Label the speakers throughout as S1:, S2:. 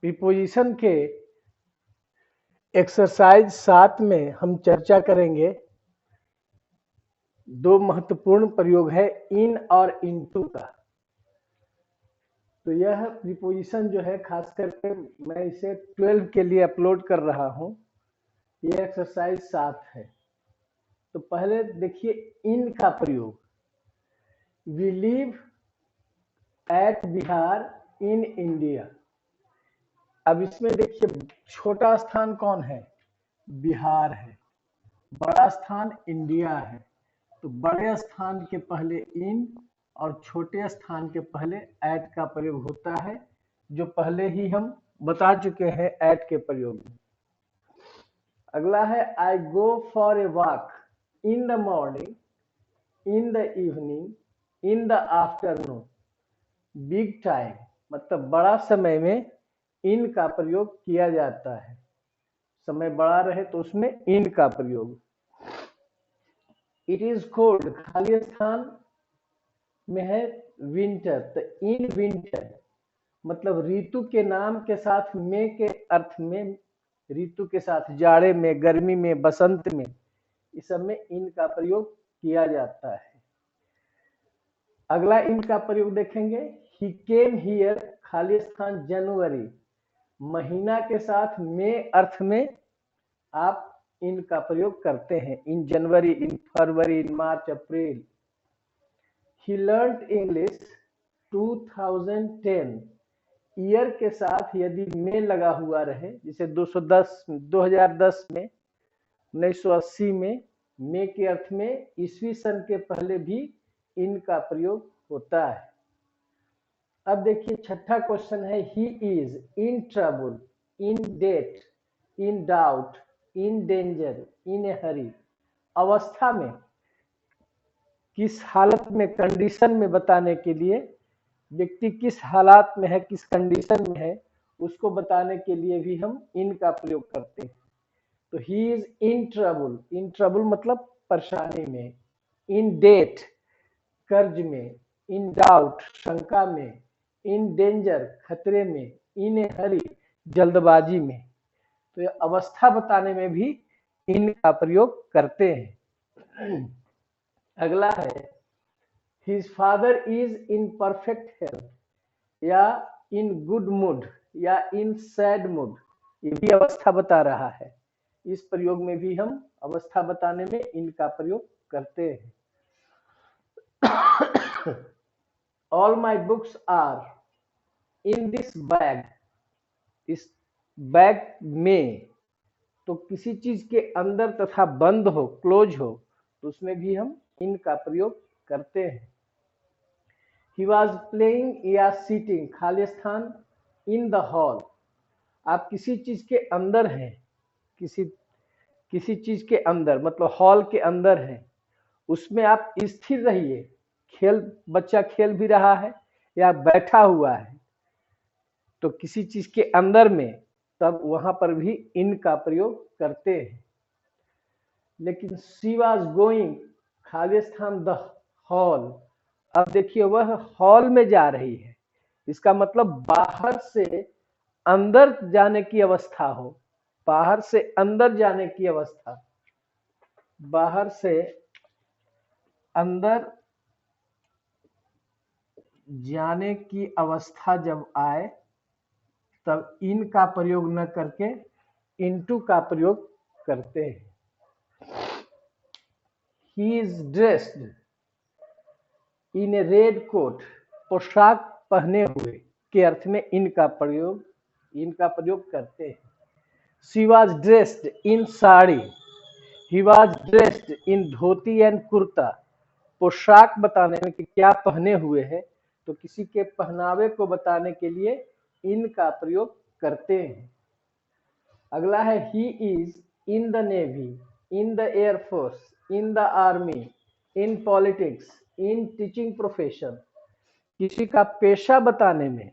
S1: Preposition के exercise 7 में हम चर्चा करेंगे। दो महत्वपूर्ण प्रयोग है इन और इनटू का। तो यह प्रीपोजिशन जो है खास करके मैं इसे 12 के लिए अपलोड कर रहा हूं। यह एक्सरसाइज 7 है। तो पहले देखिए इन का प्रयोग। We live at Bihar in India. अब इसमें देखिए छोटा स्थान कौन है? बिहार है। बड़ा स्थान इंडिया है। तो बड़े स्थान के पहले इन और छोटे स्थान के पहले एट का प्रयोग होता है, जो पहले ही हम बता चुके हैं एट के प्रयोग में। अगला है I go for a walk in the morning, in the evening, in the afternoon. Big time मतलब बड़ा समय में इन का प्रयोग किया जाता है। समय बड़ा रहे तो उसमें इन का प्रयोग। इट इज कोल्ड खाली स्थान में है विंटर, तो इन विंटर मतलब ऋतु के नाम के साथ में के अर्थ में, ऋतु के साथ जाड़े में, गर्मी में, बसंत में, इस सब में इन का प्रयोग किया जाता है। अगला इन का प्रयोग देखेंगे। ही केम हियर खाली स्थान जनवरी, महीना के साथ में अर्थ में आप इन का प्रयोग करते हैं। इन जनवरी, इन फरवरी, इन मार्च, अप्रैल। ही लर्नड इंग्लिश 2010, ईयर के साथ यदि में लगा हुआ रहे, जैसे 2010 में, 1980 में के अर्थ में ईस्वी सन के पहले भी इन का प्रयोग होता है। अब देखिए छठा क्वेश्चन है he is in trouble, in debt, in doubt, in danger, in a hurry. अवस्था में, किस हालत में, कंडीशन में बताने के लिए, व्यक्ति किस हालात में है, किस कंडीशन में है, उसको बताने के लिए भी हम इन का प्रयोग करते हैं। तो ही is in trouble, in trouble मतलब परेशानी में, इन डेट कर्ज में, इन डाउट शंका में, इन डेंजर खतरे में, इन ए हरी जल्दबाजी में। तो यह अवस्था बताने में भी इन का प्रयोग करते हैं। अगला है his father is in perfect health, या इन गुड मूड, या इन सैड मूड, ये भी अवस्था बता रहा है। इस प्रयोग में भी हम अवस्था बताने में इनका प्रयोग करते हैं। All my books are in this bag, इस बैग में, तो किसी चीज के अंदर तथा बंद हो, क्लोज हो, तो उसमें भी हम इन का प्रयोग करते हैं। ही वॉज प्लेइंग या सीटिंग खाली स्थान इन द हॉल। आप किसी चीज के अंदर हैं, किसी चीज के अंदर मतलब हॉल के अंदर हैं, उसमें आप स्थिर रहिए। बच्चा खेल भी रहा है या बैठा हुआ है, तो किसी चीज के अंदर में, तब वहां पर भी इन का प्रयोग करते हैं। लेकिन शी वॉज गोइंग खाली स्थान द हॉल। अब देखिए वह हॉल में जा रही है, इसका मतलब बाहर से अंदर जाने की अवस्था हो, बाहर से अंदर जाने की अवस्था, बाहर से अंदर जाने की अवस्था जब आए, तब इन का प्रयोग न करके इनटू का प्रयोग करते हैं। He is dressed in a red coat, पोशाक पहने हुए के अर्थ में इनका प्रयोग करते हैं। She was dressed in sari, he was dressed in dhoti and kurta. पोशाक बताने में कि क्या पहने हुए है, तो किसी के पहनावे को बताने के लिए इन का प्रयोग करते हैं। अगला है he is in the navy, in the air force, in the army, in politics, in teaching profession. किसी का पेशा बताने में,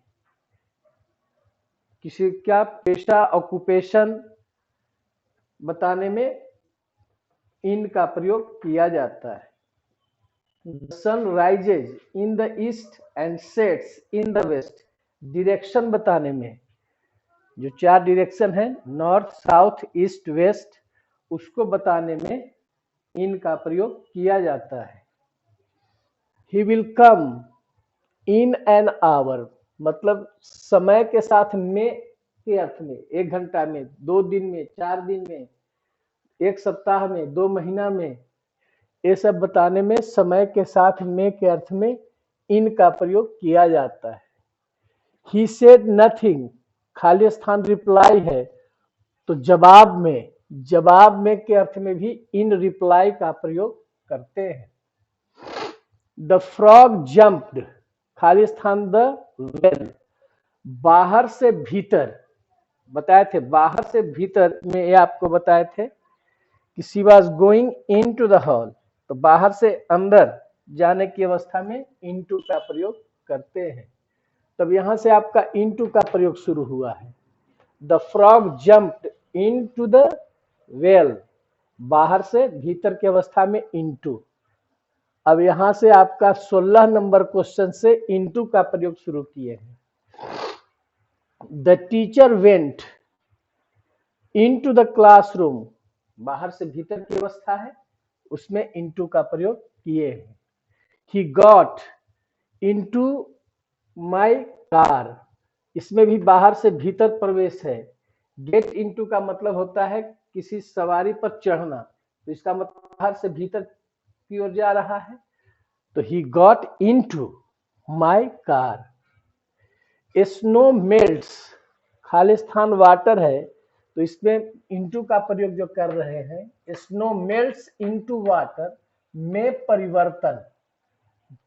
S1: किसी का पेशा ऑक्यूपेशन बताने में इन का प्रयोग किया जाता है। The sun rises in the east and sets in the west, direction बताने में, जो 4 डायरेक्शन है नॉर्थ, साउथ, ईस्ट, वेस्ट, उसको बताने में इन का प्रयोग किया जाता है। He will come in an hour, मतलब समय के साथ में के अर्थ में 1 घंटा में, 2 दिन में, 4 दिन में, 1 सप्ताह में, 2 महीना में, ये सब बताने में समय के साथ में के अर्थ में इन का प्रयोग किया जाता है। ही सेड नथिंग, खाली स्थान रिप्लाई है, तो जवाब में के अर्थ में भी इन रिप्लाई का प्रयोग करते हैं। द फ्रॉग जंप्ड, खाली स्थान द वेल, बाहर से भीतर बताए थे, बाहर से भीतर में ये आपको बताए थे कि she was going in to the hall, तो बाहर से अंदर जाने की अवस्था में इनटू का प्रयोग करते हैं। तब यहां से आपका इनटू का प्रयोग शुरू हुआ है। The frog jumped into the well, बाहर से भीतर की अवस्था में इनटू। अब यहां से आपका 16 नंबर क्वेश्चन से इनटू का प्रयोग शुरू किए हैं। The teacher went into the classroom, बाहर से भीतर की अवस्था है, उसमें इनटू का प्रयोग किए हैं। He got into my car, इसमें भी बाहर से भीतर प्रवेश है। गेट इनटू का मतलब होता है किसी सवारी पर चढ़ना, तो इसका मतलब बाहर से भीतर की ओर जा रहा है, तो he got into my car. Snow melts, खाली स्थान वाटर है, तो इसमें इनटू का प्रयोग जो कर रहे हैं, स्नो मेल्ट्स इनटू वाटर, में परिवर्तन,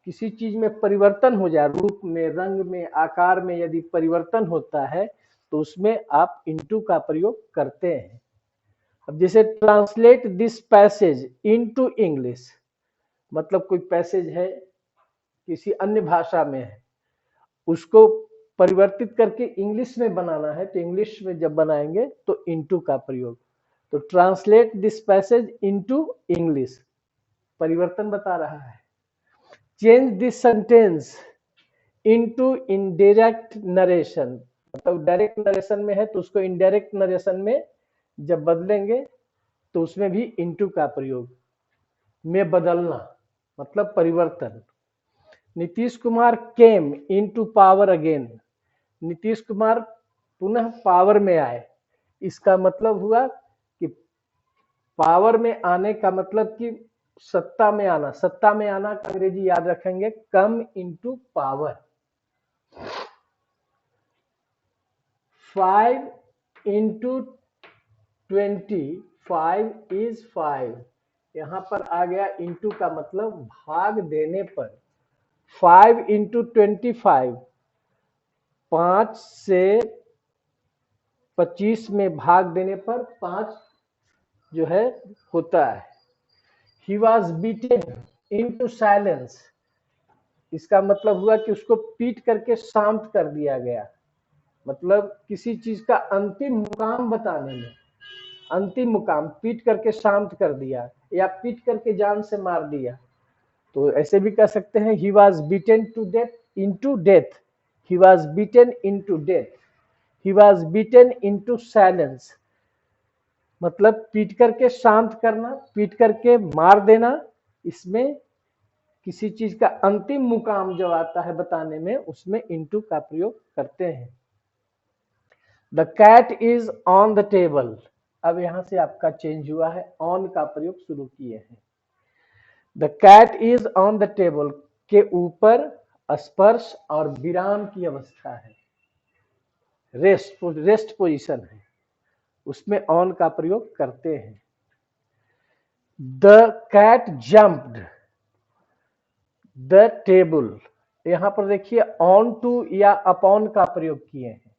S1: किसी चीज में परिवर्तन हो जाए, रूप में, रंग में, आकार में यदि परिवर्तन होता है तो उसमें आप इनटू का प्रयोग करते हैं। अब जैसे translate this passage into English, मतलब कोई पैसेज है किसी अन्य भाषा में है, उसको परिवर्तित करके इंग्लिश में बनाना है, तो इंग्लिश में जब बनाएंगे तो इनटू का प्रयोग। तो translate this passage into English, परिवर्तन बता रहा है। Change this sentence into indirect narration, मतलब डायरेक्ट नरेशन में है तो उसको इनडायरेक्ट नरेशन में जब बदलेंगे तो उसमें भी इनटू का प्रयोग। में बदलना मतलब परिवर्तन। Nitish Kumar came into power again, Nitish Kumar पुनः पावर में आए, इसका मतलब हुआ कि पावर में आने का मतलब कि सत्ता में आना, सत्ता में आना का अंग्रेजी याद रखेंगे come into power. 5 into 20, 5 is 5, यहां पर आ गया इंटू का मतलब भाग देने पर। 5 इंटू 25, 5 से 25 में भाग देने पर 5 जो है होता है। He was beaten into silence, इसका मतलब हुआ कि उसको पीट करके शांत कर दिया गया, मतलब किसी चीज का अंतिम मुकाम बताने में, अंतिम मुकाम पीट करके शांत कर दिया या पीट करके जान से मार दिया, तो ऐसे भी कह सकते हैं he was beaten to death into death, he was beaten into death, he was beaten into silence, मतलब पीट करके शांत करना, पीट करके मार देना, इसमें किसी चीज का अंतिम मुकाम जो आता है बताने में उसमें इनटू का प्रयोग करते हैं। The cat is on the table, अब यहां से आपका चेंज हुआ है, ऑन का प्रयोग शुरू किए हैं। The cat is on the table के ऊपर स्पर्श और विराम की अवस्था है, रेस्ट पोजीशन है, उसमें ऑन का प्रयोग करते हैं। The cat jumped the table, यहां पर देखिए ऑन टू या अपॉन का प्रयोग किए हैं,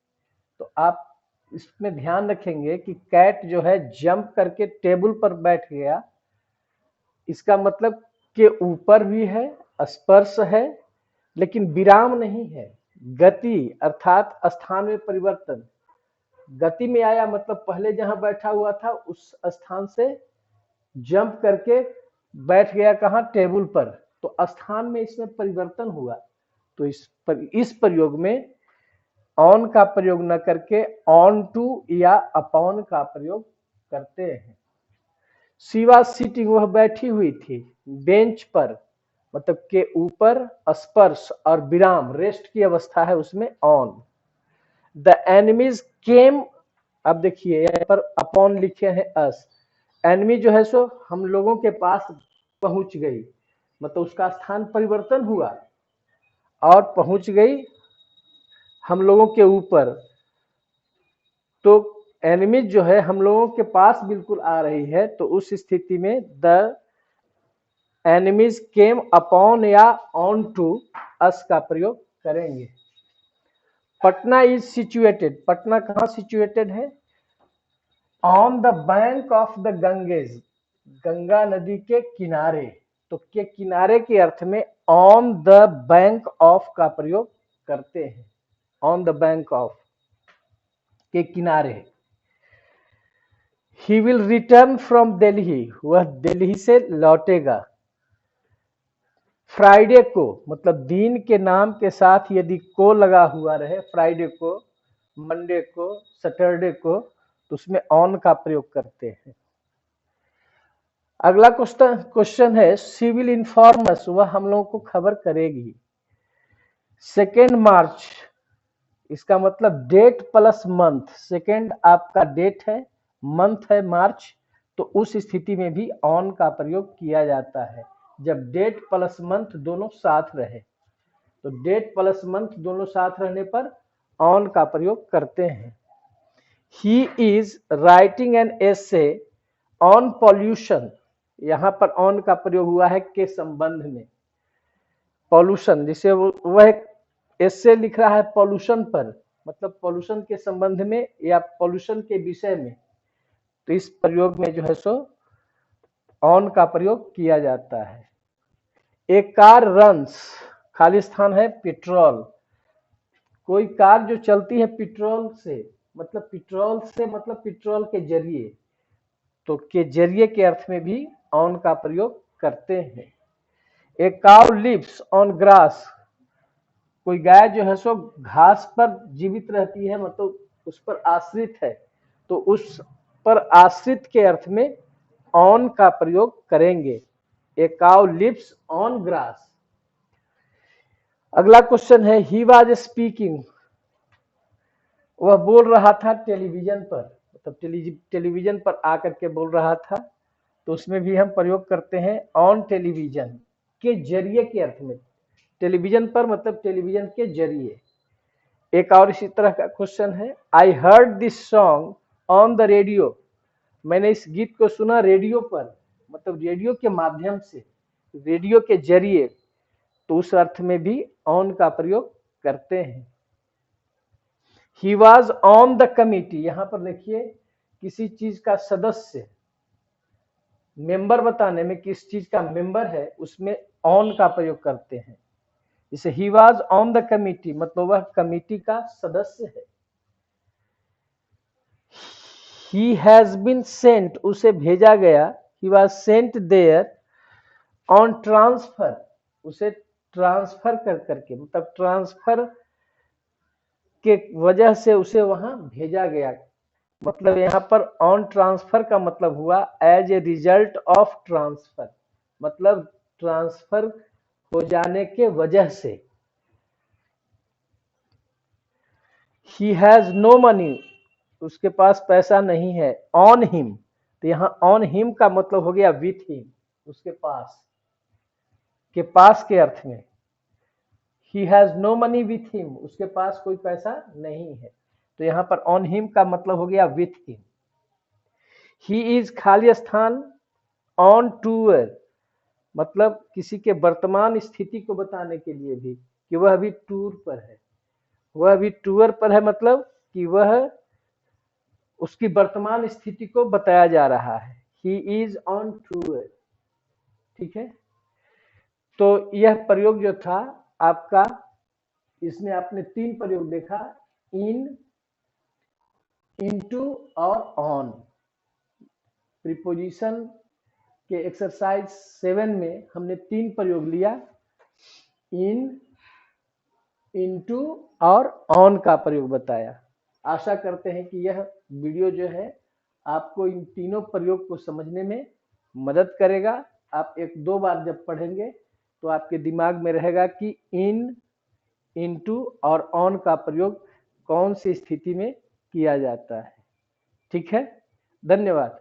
S1: तो आप इसमें ध्यान रखेंगे कि कैट जो है जंप करके टेबल पर बैठ गया, इसका मतलब के ऊपर भी है, स्पर्श है, लेकिन विराम नहीं है, गति अर्थात स्थान में परिवर्तन, गति में आया मतलब पहले जहां बैठा हुआ था उस स्थान से जंप करके बैठ गया कहां, टेबल पर, तो स्थान में इसमें परिवर्तन हुआ, तो इस प्रयोग में ऑन का प्रयोग न करके ऑन टू या अपॉन का प्रयोग करते हैं। शी वाज सिटिंग, वह बैठी हुई थी, बेंच पर मतलब के ऊपर, स्पर्श और विराम रेस्ट की अवस्था है उसमें ऑन। द एनिमीज केम, अब देखिए यहाँ पर अपॉन लिखे हैं अस, एनिमी जो है सो हम लोगों के पास पहुंच गई, मतलब उसका स्थान परिवर्तन हुआ और पहुंच गई हम लोगों के ऊपर। तो एनिमी जो है हम लोगों के पास बिल्कुल आ रही है, तो उस स्थिति में द एनिमीज केम अपॉन या ऑन टू अस का प्रयोग करेंगे। पटना इज सिचुएटेड, पटना कहाँ सिचुएटेड है? On the bank of the Ganges, Ganga नदी के किनारे। तो के किनारे के अर्थ में ऑन द बैंक ऑफ का प्रयोग करते हैं, ऑन द बैंक ऑफ के किनारे। He will return from Delhi, वह दिल्ली से लौटेगा। फ्राइडे को, मतलब दिन के नाम के साथ यदि को लगा हुआ रहे, फ्राइडे को, मंडे को, सैटरडे को, तो उसमें ऑन का प्रयोग करते हैं। अगला क्वेश्चन है शी विल इन्फॉर्म अस, वह हम लोगों को खबर करेगी। 2 मार्च, इसका मतलब डेट प्लस मंथ, सेकेंड आपका डेट है, मंथ है मार्च, तो उस स्थिति में भी ऑन का प्रयोग किया जाता है जब डेट प्लस मंथ दोनों साथ रहे। तो डेट प्लस मंथ दोनों साथ रहने पर ऑन का प्रयोग करते हैं। He is writing an essay on pollution, यहां पर ऑन का प्रयोग हुआ है के संबंध में। पॉल्यूशन, जिसे वह एक एसे लिख रहा है पॉल्यूशन पर, मतलब पॉल्यूशन के संबंध में या पॉल्यूशन के विषय में, तो इस प्रयोग में जो है सो ऑन का प्रयोग किया जाता है। ए कार रन्स, खाली स्थान है पेट्रोल, कोई कार जो चलती है पेट्रोल से, मतलब पेट्रोल के जरिए, तो के जरिए के अर्थ में भी ऑन का प्रयोग करते हैं। A cow lives on grass, कोई गाय जो है सो घास पर जीवित रहती है, मतलब उस पर आश्रित है, तो उस पर आश्रित के अर्थ में ऑन का प्रयोग करेंगे। A cow lives on grass. अगला क्वेश्चन है ही वाज स्पीकिंग, वह बोल रहा था टेलीविजन पर, मतलब टेलीविजन पर आकर के बोल रहा था, तो उसमें भी हम प्रयोग करते हैं ऑन टेलीविजन के जरिए के अर्थ में। टेलीविजन पर मतलब टेलीविजन के जरिए। एक और इसी तरह का क्वेश्चन है I heard this song on the radio, मैंने इस गीत को सुना रेडियो पर, मतलब रेडियो के माध्यम से, रेडियो के जरिए, तो उस अर्थ में भी ऑन का प्रयोग करते हैं। He was on the committee, यहां पर देखिए किसी चीज का सदस्य, मेंबर बताने में किस चीज का मेंबर है उसमें ऑन का प्रयोग करते हैं। जैसे he was on the committee, मतलब वह कमिटी का सदस्य है। ही हैज बीन सेंट, उसे भेजा गया, he was sent there on transfer, उसे ट्रांसफर कर करके, मतलब ट्रांसफर के वजह से उसे वहां भेजा गया, मतलब यहाँ पर ऑन ट्रांसफर का मतलब हुआ as a result of transfer, मतलब ट्रांसफर हो जाने के वजह से। ही हैज नो मनी, उसके पास पैसा नहीं है, ऑन हिम, तो यहाँ ऑन हिम का मतलब हो गया विथ हिम, उसके पास, के पास के अर्थ में। He has no money with him, उसके पास कोई पैसा नहीं है, तो यहाँ पर ऑन हिम का मतलब हो गया विथ हिम। ही इज खाली स्थान ऑन टूर, मतलब किसी के वर्तमान स्थिति को बताने के लिए भी कि वह अभी टूर पर है, वह अभी टूर पर है, मतलब कि वह उसकी वर्तमान स्थिति को बताया जा रहा है। ही इज ऑन टूर, ठीक है। तो यह प्रयोग जो था आपका, इसमें आपने 3 प्रयोग देखा, इन, इनटू और ऑन। प्रीपोजिशन के एक्सरसाइज 7 में हमने 3 प्रयोग लिया, इन, इनटू और ऑन का प्रयोग बताया। आशा करते हैं कि यह वीडियो जो है आपको इन तीनों प्रयोग को समझने में मदद करेगा। आप एक दो बार जब पढ़ेंगे तो आपके दिमाग में रहेगा कि इन, इनटू और ऑन का प्रयोग कौन सी स्थिति में किया जाता है। ठीक है, धन्यवाद।